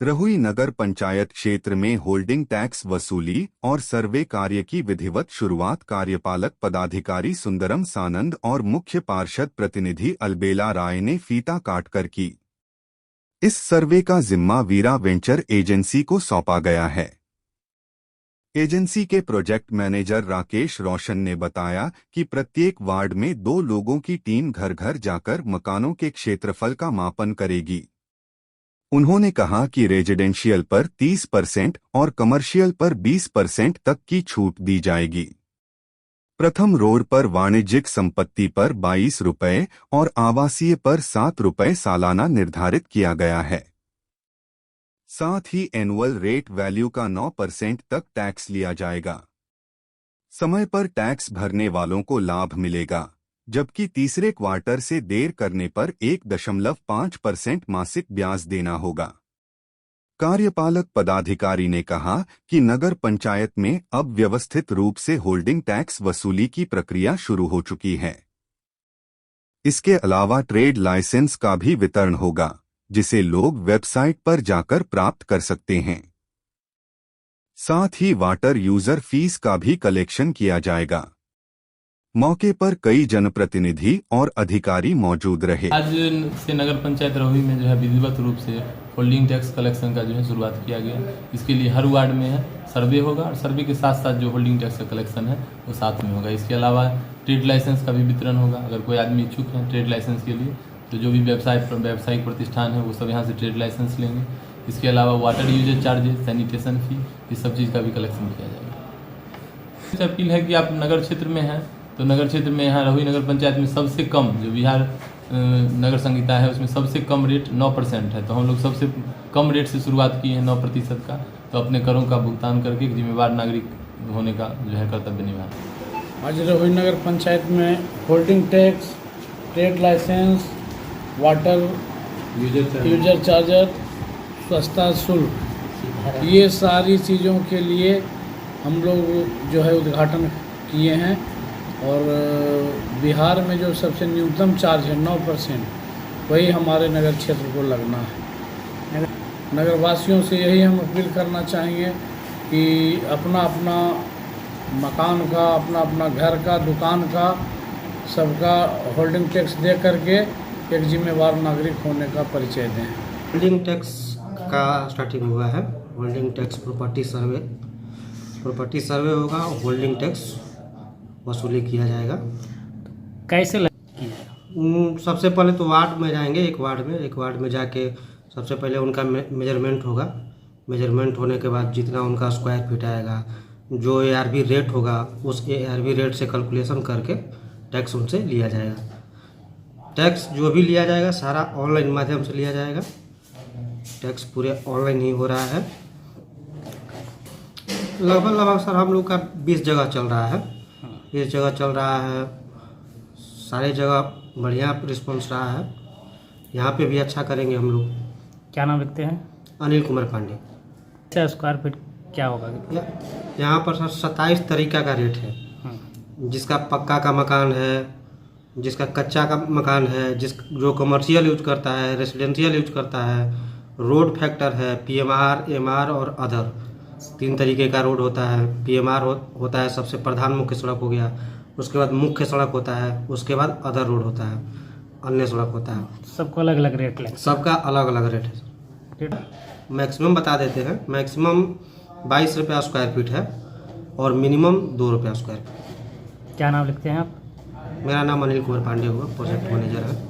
रहुई नगर पंचायत क्षेत्र में होल्डिंग टैक्स वसूली और सर्वे कार्य की विधिवत शुरुआत कार्यपालक पदाधिकारी सुंदरम सानंद और मुख्य पार्षद प्रतिनिधि अलबेला राय ने फीता काटकर की। इस सर्वे का जिम्मा वीरा वेंचर एजेंसी को सौंपा गया है। एजेंसी के प्रोजेक्ट मैनेजर राकेश रोशन ने बताया कि प्रत्येक वार्ड में 2 लोगों की टीम घर घर जाकर मकानों के क्षेत्रफल का मापन करेगी। उन्होंने कहा कि रेजिडेंशियल पर 30% और कमर्शियल पर 20% तक की छूट दी जाएगी। प्रथम रोड पर वाणिज्यिक संपत्ति पर 22 रुपये और आवासीय पर 7 रुपये सालाना निर्धारित किया गया है। साथ ही एनुअल रेट वैल्यू का 9% तक टैक्स लिया जाएगा। समय पर टैक्स भरने वालों को लाभ मिलेगा, जबकि तीसरे क्वार्टर से देर करने पर 1.5% मासिक ब्याज देना होगा। कार्यपालक पदाधिकारी ने कहा कि नगर पंचायत में अब व्यवस्थित रूप से होल्डिंग टैक्स वसूली की प्रक्रिया शुरू हो चुकी है। इसके अलावा ट्रेड लाइसेंस का भी वितरण होगा, जिसे लोग वेबसाइट पर जाकर प्राप्त कर सकते हैं। साथ ही वाटर यूजर फीस का भी कलेक्शन किया जाएगा। मौके पर कई जनप्रतिनिधि और अधिकारी मौजूद रहे। आज से नगर पंचायत रहुई में जो है विधिवत रूप से होल्डिंग टैक्स कलेक्शन का जो है शुरुआत किया गया। इसके लिए हर वार्ड में है सर्वे होगा और सर्वे के साथ साथ जो होल्डिंग टैक्स का कलेक्शन है वो साथ में होगा। इसके अलावा ट्रेड लाइसेंस का भी वितरण होगा। अगर कोई आदमी इच्छुक है ट्रेड लाइसेंस के लिए तो जो भी व्यावसायिक प्रतिष्ठान है वो सब यहाँ से ट्रेड लाइसेंस लेंगे। इसके अलावा वाटर यूजेज चार्जेस, सैनिटेशन फी, इस सब चीज़ का भी कलेक्शन किया जाएगा। अपील है कि आप नगर क्षेत्र में हैं तो नगर क्षेत्र में यहाँ रहुई नगर पंचायत में सबसे कम जो बिहार नगर संहिता है उसमें सबसे कम रेट 9% है। तो हम लोग सबसे कम रेट से शुरुआत की है 9% का। तो अपने करों का भुगतान करके एक जिम्मेवार नागरिक होने का जो है कर्तव्य निभाएं। आज रहुई नगर पंचायत में holding tax, trade licence, water user charger, स्वच्छता शुल्क, ये सारी चीज़ों के लिए हम लोग जो है उद्घाटन किए हैं। और बिहार में जो सबसे न्यूनतम चार्ज है 9%, वही हमारे नगर क्षेत्र को लगना है। नगरवासियों से यही हम अपील करना चाहेंगे कि अपना अपना मकान का, अपना अपना घर का, दुकान का, सबका होल्डिंग टैक्स दे करके एक जिम्मेवार नागरिक होने का परिचय दें। होल्डिंग टैक्स का स्टार्टिंग हुआ है। होल्डिंग टैक्स प्रॉपर्टी सर्वे होगा और होल्डिंग टैक्स वसूली किया जाएगा। कैसे सबसे पहले तो वार्ड में जाएंगे। एक वार्ड में जाके सबसे पहले उनका मेजरमेंट होगा। मेजरमेंट होने के बाद जितना उनका स्क्वायर फीट आएगा, जो ARV रेट होगा, उस ARV रेट से कैलकुलेशन करके टैक्स उनसे लिया जाएगा। टैक्स जो भी लिया जाएगा सारा ऑनलाइन माध्यम से लिया जाएगा। टैक्स पूरे ऑनलाइन ही हो रहा है। लगभग सर हम लोग का 20 जगह चल रहा है। सारे जगह बढ़िया रिस्पॉन्स रहा है। यहाँ पे भी अच्छा करेंगे हम लोग। क्या नाम लिखते हैं? अनिल कुमार पांडे। अच्छा, स्क्वायर फीट क्या होगा? यहाँ पर सर 27 तरीका का रेट है। जिसका पक्का का मकान है, जिसका कच्चा का मकान है, जो कमर्शियल यूज करता है, रेसिडेंशियल यूज करता है, रोड फैक्टर है, PMR, MR और अदर 3 तरीके का रोड होता है। PMR होता है सबसे प्रधान मुख्य सड़क हो गया, उसके बाद मुख्य सड़क होता है, उसके बाद अदर रोड होता है, अन्य सड़क होता है। सबको अलग अलग रेट लगता है? सबका अलग अलग रेट है। मैक्सिमम बता देते हैं। मैक्सिमम 22 रुपया स्क्वायर फीट है और मिनिमम 2 रुपया स्क्वायर फीट। क्या नाम लिखते हैं आप? मेरा नाम अनिल कुमार पांडे हुआ, प्रोजेक्ट मैनेजर है।